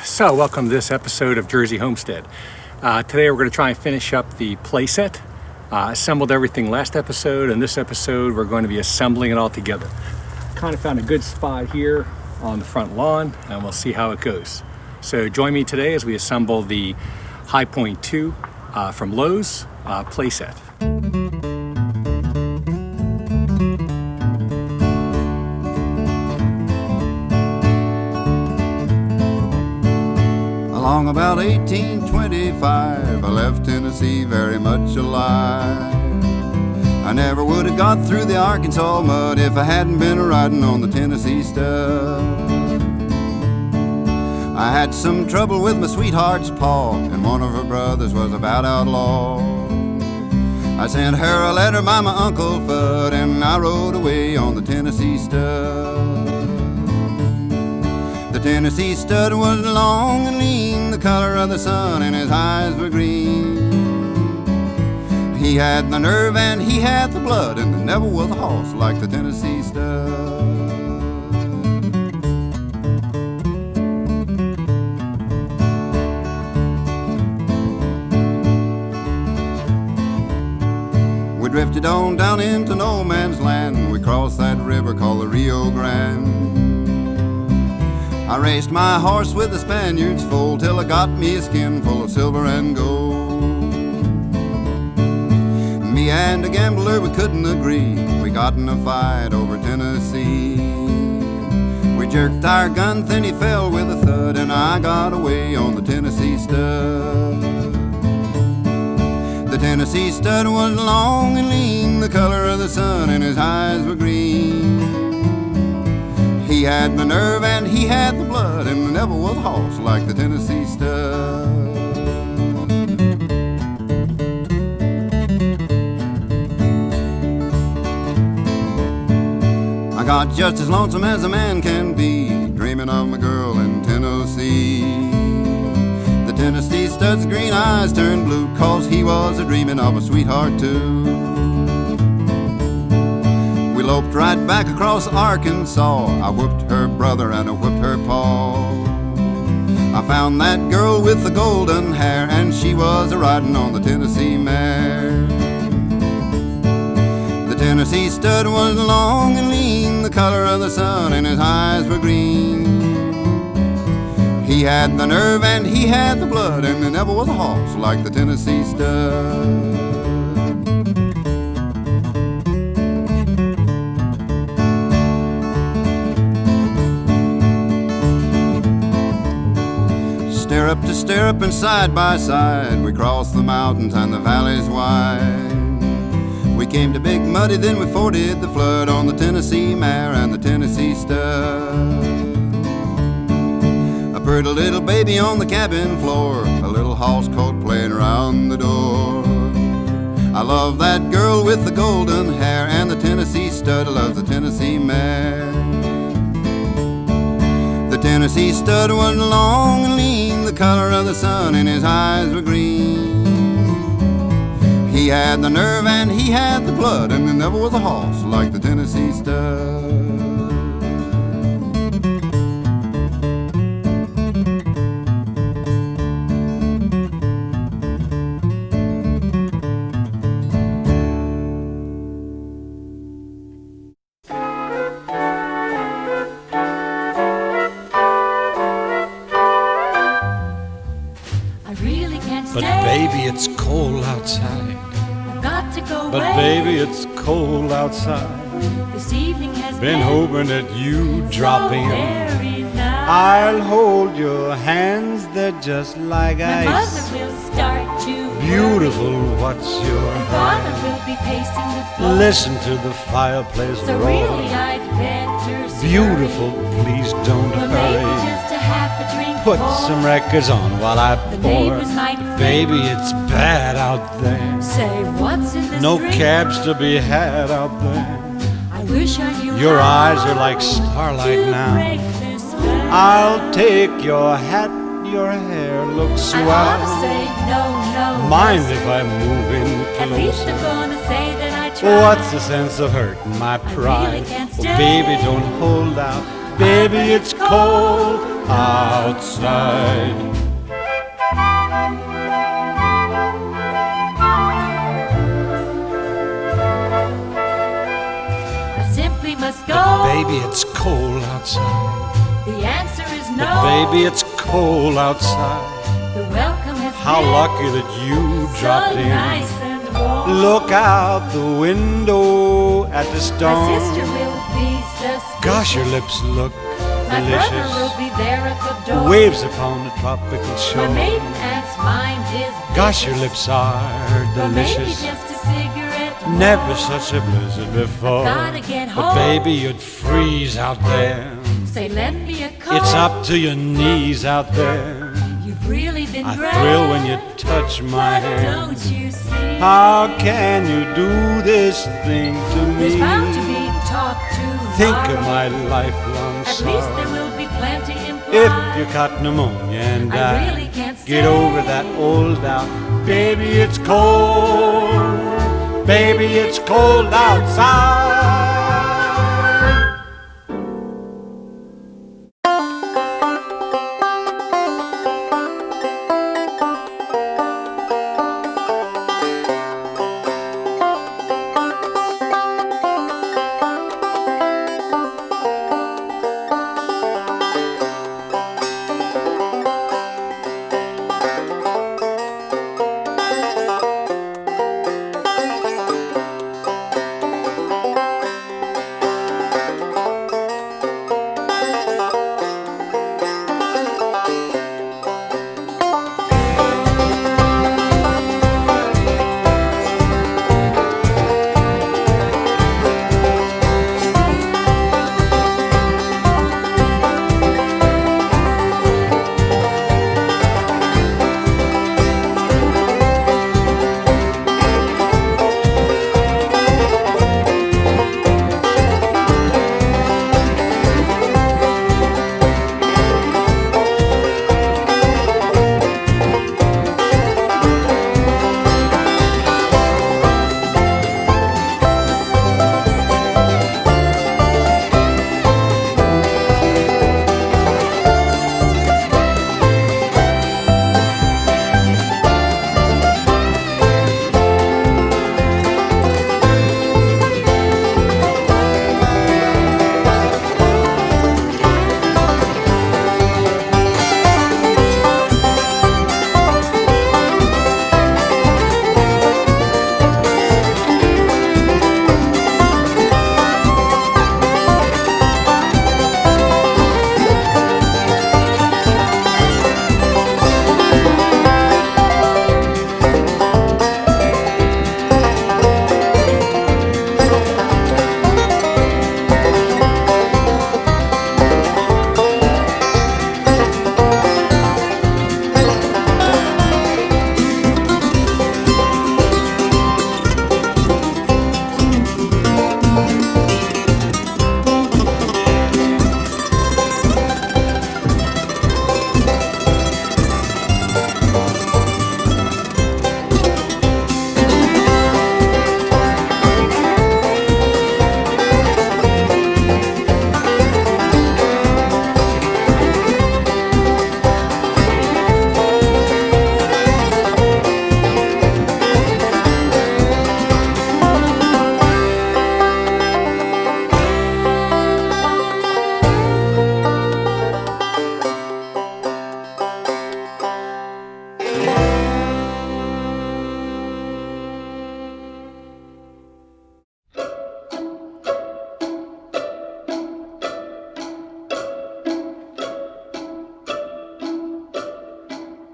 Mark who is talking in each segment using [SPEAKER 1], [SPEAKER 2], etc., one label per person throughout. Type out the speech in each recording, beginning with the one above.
[SPEAKER 1] So welcome to this episode of Jersey Homestead. Today we're going to try and finish up the playset. Assembled everything last episode, and this episode we're going to be assembling it all together. Kind of found a good spot here on the front lawn, and we'll see how it goes. So join me today as we assemble the High Point 2 from Lowe's playset.
[SPEAKER 2] Along about 1825, I left Tennessee very much alive. I never would have got through the Arkansas mud if I hadn't been riding on the Tennessee stud. I had some trouble with my sweetheart's paw, and one of her brothers was about outlaw. I sent her a letter by my Uncle Fudd, and I rode away on the Tennessee stud. The Tennessee stud was long and lean, the color of the sun, and his eyes were green. He had the nerve and he had the blood, and there never was a horse like the Tennessee stud. We drifted on down into no man's land. We crossed that river called the Rio Grande. I raced my horse with the Spaniard's foal till I got me a skin full of silver and gold. Me and a gambler, we couldn't agree. We got in a fight over Tennessee. We jerked our gun, then he fell with a thud, and I got away on the Tennessee stud. The Tennessee stud was long and lean, the color of the sun, and his eyes were green. He had the nerve and he had the blood, and there never was a horse like the Tennessee stud. I got just as lonesome as a man can be, dreaming of my girl in Tennessee. The Tennessee stud's green eyes turned blue, 'cause he was a-dreaming of a sweetheart too. We loped right back across Arkansas. I whooped her brother and I whooped her paw. I found that girl with the golden hair, and she was a-riding on the Tennessee mare. The Tennessee stud was long and lean, the color of the sun, and his eyes were green. He had the nerve and he had the blood, and there never was a horse like the Tennessee stud. Stirrup to stirrup and side by side, we crossed the mountains and the valleys wide. We came to Big Muddy, then we forded the flood on the Tennessee mare and the Tennessee stud. A pretty little baby on the cabin floor, a little house coat playing around the door. I love that girl with the golden hair, and the Tennessee stud loves the Tennessee mare. The Tennessee stud was long and lean, the color of the sun, and his eyes were green. He had the nerve and he had the blood, and there never was a horse like the Tennessee stud.
[SPEAKER 3] But baby, it's cold outside.
[SPEAKER 4] I've got to go
[SPEAKER 3] But
[SPEAKER 4] away.
[SPEAKER 3] baby, it's cold outside.
[SPEAKER 4] This evening has
[SPEAKER 3] Been hoping that you'd drop
[SPEAKER 4] so
[SPEAKER 3] in.
[SPEAKER 4] very nice.
[SPEAKER 3] I'll hold your hands, they're just like
[SPEAKER 4] My
[SPEAKER 3] ice.
[SPEAKER 4] mother will start to
[SPEAKER 3] Beautiful, what's your
[SPEAKER 4] Father
[SPEAKER 3] hurry?
[SPEAKER 4] will be pacing the floor.
[SPEAKER 3] Listen to the fireplace
[SPEAKER 4] So
[SPEAKER 3] roar.
[SPEAKER 4] really I'd better scurry.
[SPEAKER 3] Beautiful, please don't
[SPEAKER 4] Well, maybe
[SPEAKER 3] hurry.
[SPEAKER 4] just a half a drink
[SPEAKER 3] Put
[SPEAKER 4] more.
[SPEAKER 3] some records on while I
[SPEAKER 4] The
[SPEAKER 3] pour.
[SPEAKER 4] neighbors might
[SPEAKER 3] Baby, it's bad out there.
[SPEAKER 4] say, what's in this
[SPEAKER 3] No
[SPEAKER 4] drink?
[SPEAKER 3] cabs to be had out there.
[SPEAKER 4] I wish I knew
[SPEAKER 3] Your
[SPEAKER 4] how
[SPEAKER 3] eyes are like starlight
[SPEAKER 4] to
[SPEAKER 3] now.
[SPEAKER 4] break this spell.
[SPEAKER 3] I'll take your hat, your hair looks
[SPEAKER 4] I ought to
[SPEAKER 3] swell.
[SPEAKER 4] say no, no.
[SPEAKER 3] Mind
[SPEAKER 4] yes.
[SPEAKER 3] if I move in
[SPEAKER 4] At least I'm
[SPEAKER 3] closer?
[SPEAKER 4] gonna say that I tried.
[SPEAKER 3] What's the sense of hurting my pride?
[SPEAKER 4] really can't
[SPEAKER 3] Oh,
[SPEAKER 4] stay.
[SPEAKER 3] baby, don't hold out. Baby, it's cold outside.
[SPEAKER 4] I simply must go.
[SPEAKER 3] Baby, it's cold outside.
[SPEAKER 4] The answer is no.
[SPEAKER 3] Baby, it's cold outside.
[SPEAKER 4] The welcome has
[SPEAKER 3] How
[SPEAKER 4] been
[SPEAKER 3] lucky that you dropped
[SPEAKER 4] so
[SPEAKER 3] in.
[SPEAKER 4] nice and warm.
[SPEAKER 3] Look out the window at the
[SPEAKER 4] My
[SPEAKER 3] storm.
[SPEAKER 4] sister will be suspicious.
[SPEAKER 3] Gosh, your lips look
[SPEAKER 4] My brother
[SPEAKER 3] delicious.
[SPEAKER 4] will be there at the door.
[SPEAKER 3] Waves upon the tropical
[SPEAKER 4] My
[SPEAKER 3] shore.
[SPEAKER 4] maiden aunt's mind is
[SPEAKER 3] Gosh,
[SPEAKER 4] vicious.
[SPEAKER 3] your lips are
[SPEAKER 4] Or maybe
[SPEAKER 3] delicious.
[SPEAKER 4] just a cigarette more.
[SPEAKER 3] Never such a blizzard before.
[SPEAKER 4] Gotta get
[SPEAKER 3] But
[SPEAKER 4] home.
[SPEAKER 3] baby, you'd freeze out there.
[SPEAKER 4] Say, lend me a coat.
[SPEAKER 3] It's up to your knees out there.
[SPEAKER 4] You've really been
[SPEAKER 3] I
[SPEAKER 4] grand.
[SPEAKER 3] thrill when you touch my
[SPEAKER 4] But
[SPEAKER 3] hand.
[SPEAKER 4] don't you see?
[SPEAKER 3] How can you do this thing to me?
[SPEAKER 4] There's bound to be talk to
[SPEAKER 3] Think of my lifelong
[SPEAKER 4] At least there
[SPEAKER 3] sorrow.
[SPEAKER 4] will be plenty implied.
[SPEAKER 3] If you caught pneumonia and
[SPEAKER 4] I
[SPEAKER 3] died,
[SPEAKER 4] really can't
[SPEAKER 3] get
[SPEAKER 4] stay.
[SPEAKER 3] over that old doubt. Baby, it's cold. Baby, it's cold outside.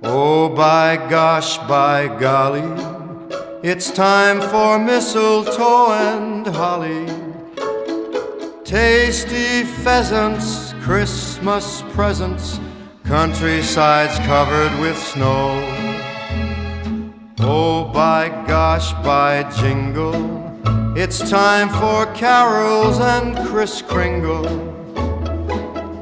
[SPEAKER 2] Oh, by gosh, by golly, it's time for mistletoe and holly. Tasty pheasants, Christmas presents, countrysides covered with snow. Oh, by gosh, by jingle, it's time for carols and Kris Kringle.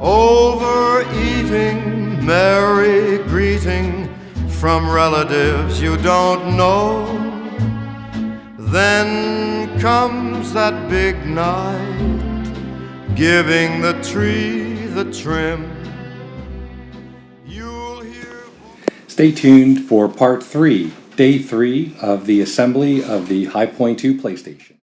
[SPEAKER 2] Overeating, merry greeting from relatives you don't know. Then comes that big night, giving the tree the trim.
[SPEAKER 1] Stay tuned for part 3, day 3 of the assembly of the High Point 2 PlayStation.